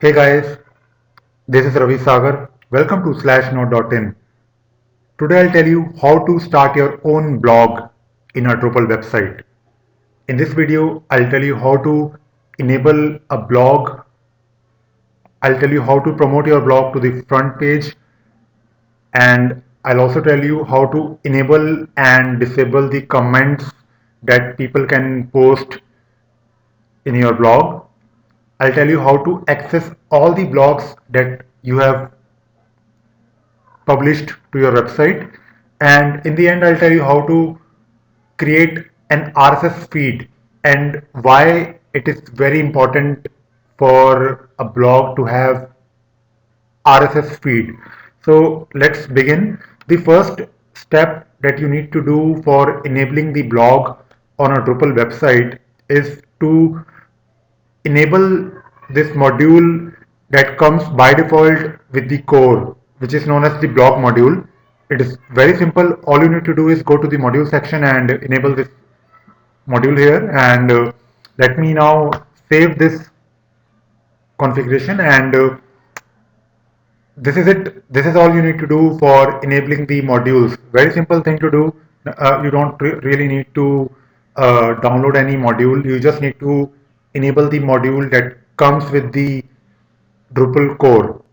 Hey guys, this is Ravi Sagar. Welcome to /node.in. Today I'll tell you how to start your own blog in a Drupal website. In this video, I'll tell you how to enable a blog. I'll tell you how to promote your blog to the front page, and I'll also tell you how to enable and disable the comments that people can post in your blog. I'll tell you how to access all the blogs that you have published to your website, and in the end I'll tell you how to create an RSS feed and why it is very important for a blog to have RSS feed. So let's begin. The first step that you need to do for enabling the blog on a Drupal website is to enable this module that comes by default with the core, which is known as the blog module. It is very simple. All you need to do is go to the module section and enable this module here, and let me now save this configuration, and this is it. This is all you need to do for enabling the modules. Very simple thing to do. You don't really need to download any module. You just need to enable the module that comes with the Drupal core.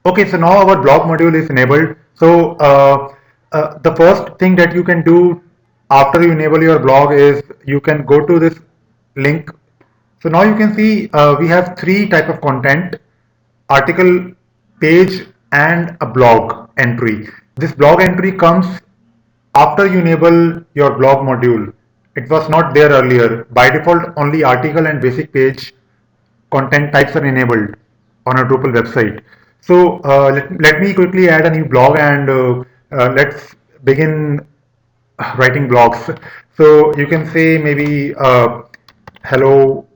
Okay, so now our blog module is enabled. So the first thing that you can do after you enable your blog is you can go to this link. So now you can see we have three type of content: article, page, and a blog entry. This blog entry comes after you enable your blog module. It was not there earlier. By default, only article and basic page content types are enabled on a Drupal website. So let me quickly add a new blog, and let's begin writing blogs. So you can say maybe hello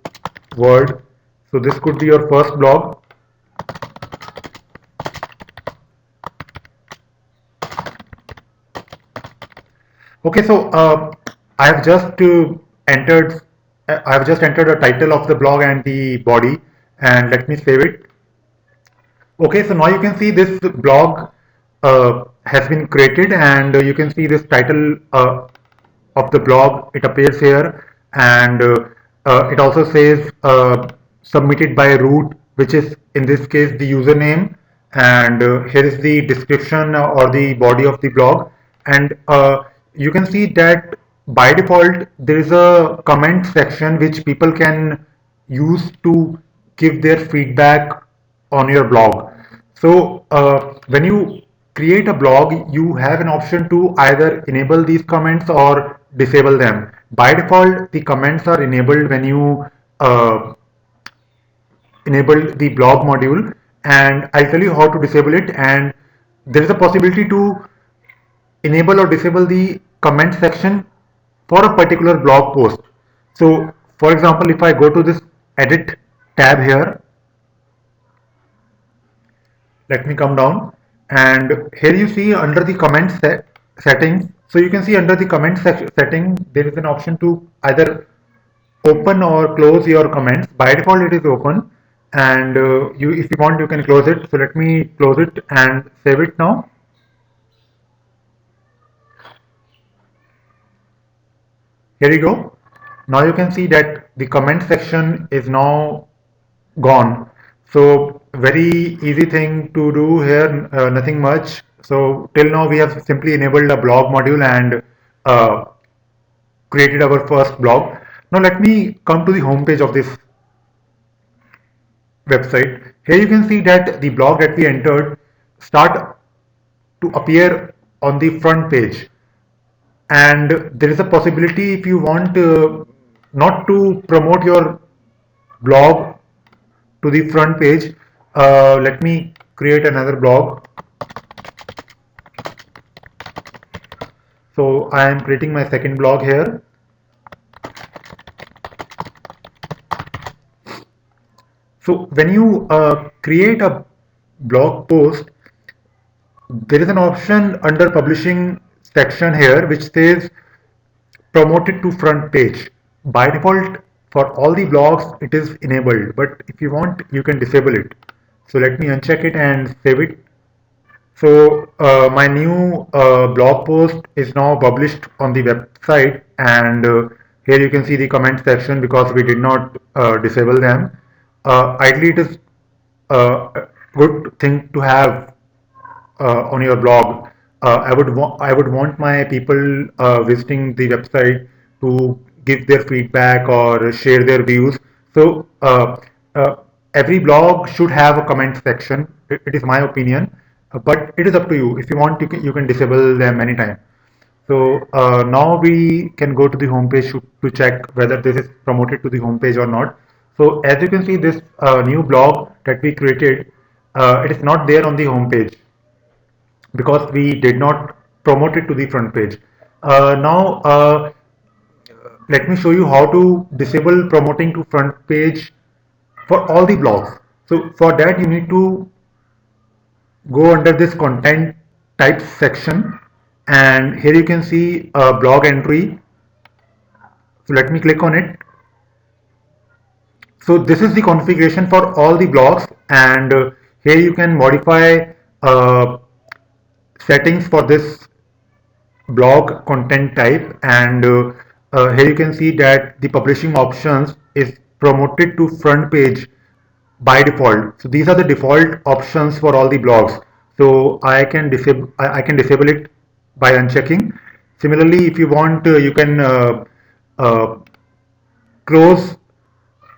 world. So this could be your first blog. Okay, so I have just entered. I have just entered the title of the blog and the body, and let me save it. Okay, so now you can see this blog has been created, and you can see this title of the blog. It appears here, and it also says submitted by root, which is in this case the username, and here is the description or the body of the blog, and you can see that by default there is a comment section which people can use to give their feedback on your blog. So when you create a blog, you have an option to either enable these comments or disable them. By default, the comments are enabled when you enable the blog module, and I'll tell you how to disable it. And there is a possibility to enable or disable the comment section for a particular blog post. So for example, if I go to this edit tab here, let me come down, and here you see under the comment settings. So you can see under the comment setting there is an option to either open or close your comments. By default it is open, and you, if you want, you can close it. So let me close it and save it now. Here you go. Now you can see that the comment section is now gone. So very easy thing to do here, nothing much. So till now we have simply enabled a blog module and created our first blog. Now let me come to the home page of this website. Here you can see that the blog that we entered start to appear on the front page, and there is a possibility, if you want not to promote your blog to the front page, let me create another blog. So I am creating my second blog here. So when you create a blog post, there is an option under publishing section here which says promoted to front page. By default, for all the blogs it is enabled, but if you want you can disable it. So let me uncheck it and save it. So my new blog post is now published on the website, and here you can see the comment section because we did not disable them. Ideally, it is a good thing to have on your blog. I would want my people visiting the website to give their feedback or share their views. So uh, every blog should have a comment section. It is my opinion, but it is up to you. If you want, you can disable them anytime. So now we can go to the homepage to check whether this is promoted to the homepage or not. So as you can see, this new blog that we created, it is not there on the homepage because we did not promote it to the front page. Now, let me show you how to disable promoting to front page for all the blogs. So for that, you need to go under this content types section, and here you can see a blog entry. So let me click on it. So this is the configuration for all the blogs, and here you can modify uh, settings for this blog content type, and here you can see that the publishing options is promoted to front page by default. So these are the default options for all the blogs. So I can disable it by unchecking. Similarly, if you want, you can uh, close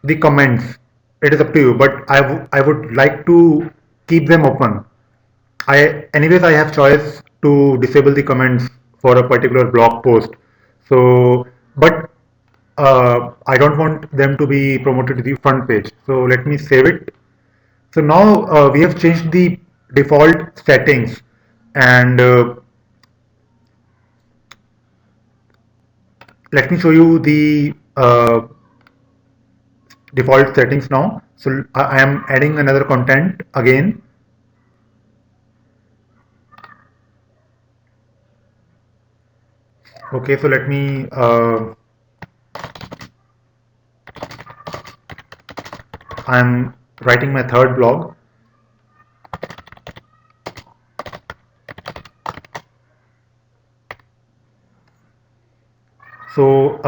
the comments. It is up to you, but I would like to keep them open. Anyways, I have choice to disable the comments for a particular blog post. So, but I don't want them to be promoted to the front page. So let me save it. So now we have changed the default settings, and let me show you the default settings now. So I am adding another content again. Okay, so let me I'm writing my third blog. So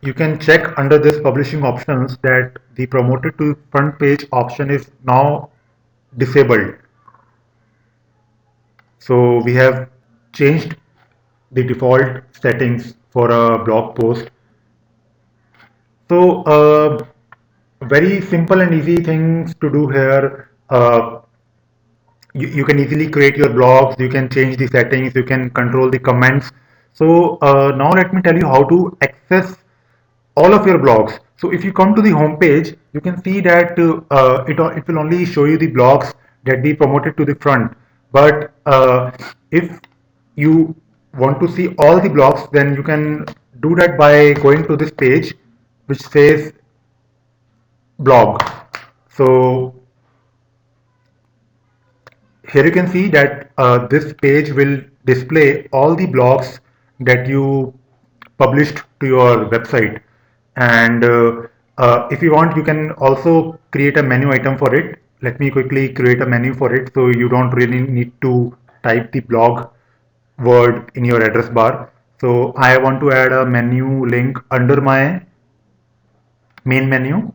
you can check under this publishing options that the promoted to front page option is now disabled. So we have changed the default settings for a blog post. So very simple and easy things to do here. You can easily create your blogs, you can change the settings, you can control the comments. So now let me tell you how to access all of your blogs. So if you come to the home page, you can see that it will only show you the blogs that we promoted to the front. But if you want to see all the blogs, then you can do that by going to this page which says blog. So here you can see that this page will display all the blogs that you published to your website, and if you want you can also create a menu item for it. Let me quickly create a menu for it so you don't really need to type the blog word in your address bar. So I want to add a menu link under my main menu.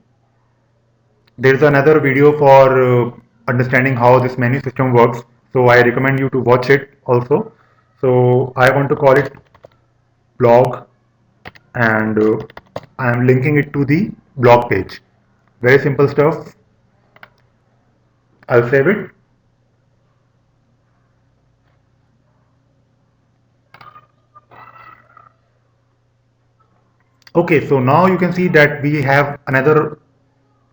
There is another video for understanding how this menu system works, so I recommend you to watch it also. So I want to call it blog, and I am linking it to the blog page. Very simple stuff. I'll save it. Okay, so now you can see that we have another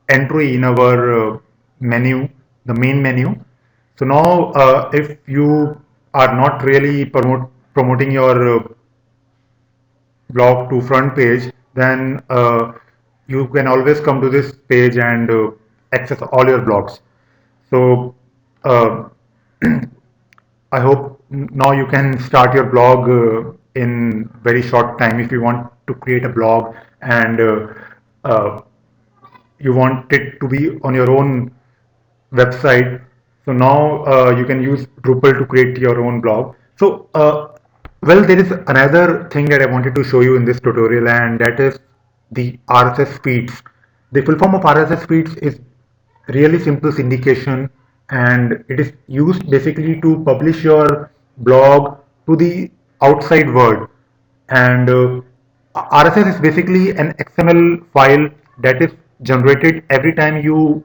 entry in our menu, the main menu. So now if you are not really promoting your blog to front page, then you can always come to this page and access all your blogs. So uh, I hope now you can start your blog in very short time if you want to create a blog, and uh, you want it to be on your own website. So now you can use Drupal to create your own blog. So, well, there is another thing that I wanted to show you in this tutorial, and that is the RSS feeds. The full form of RSS feeds is really simple syndication, and it is used basically to publish your blog to the outside world. And RSS is basically an XML file that is generated every time you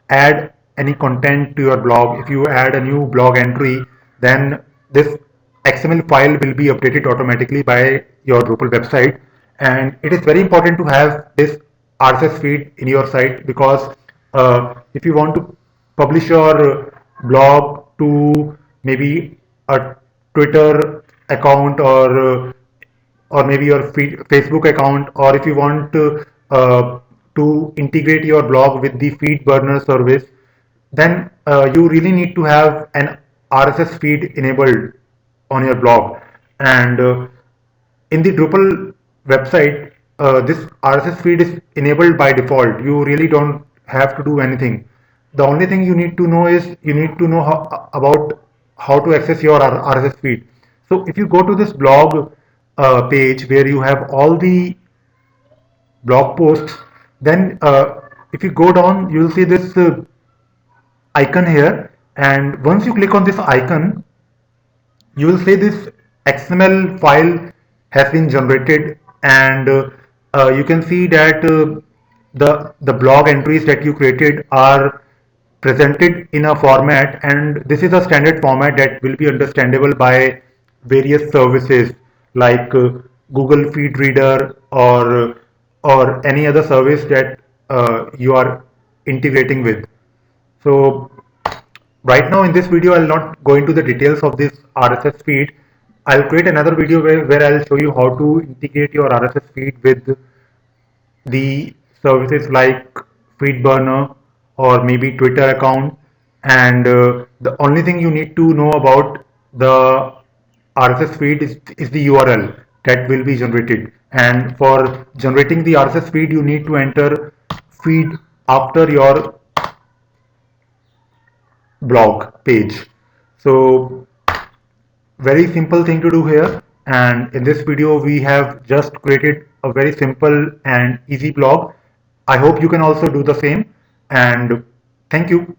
add any content to your blog. If you add a new blog entry, then this XML file will be updated automatically by your Drupal website. And it is very important to have this RSS feed in your site, because if you want to publish your blog to maybe a Twitter account, or maybe your Facebook account, or if you want to integrate your blog with the feed burner service, then you really need to have an RSS feed enabled on your blog. And in the Drupal website, this RSS feed is enabled by default. You really don't have to do anything. The only thing you need to know is you need to know about how to access your RSS feed. So if you go to this blog page where you have all the blog posts, then if you go down, you'll see this icon here. And once you click on this icon, you will see this XML file has been generated, and you can see that the blog entries that you created are presented in a format, and this is a standard format that will be understandable by various services like Google Feed Reader, or any other service that you are integrating with. So right now in this video, I'll not go into the details of this RSS feed. I'll create another video where I'll show you how to integrate your RSS feed with the services like FeedBurner or maybe Twitter account. And the only thing you need to know about the RSS feed is the URL that will be generated. And for generating the RSS feed, you need to enter feed after your blog page. So very simple thing to do here, and in this video we have just created a very simple and easy blog. I hope you can also do the same, and thank you.